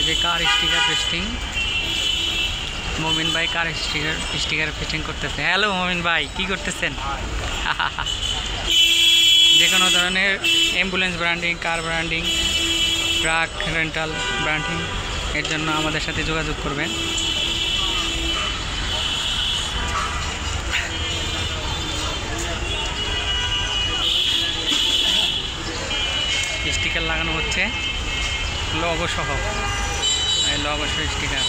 যে কার sticker pasting, মমিন ভাই কার sticker pasting করতেছে। হ্যালো মমিন ভাই, কি করতেছেন? যে কোনো ধরনের অ্যাম্বুলেন্স ব্র্যান্ডিং, কার ব্র্যান্ডিং, ট্রাক রেন্টাল ব্র্যান্ডিং এর জন্য আমাদের সাথে যোগাযোগ করবেন। স্টিকার লাগানো হচ্ছে লগো সহ, লগো সহ স্টিকার।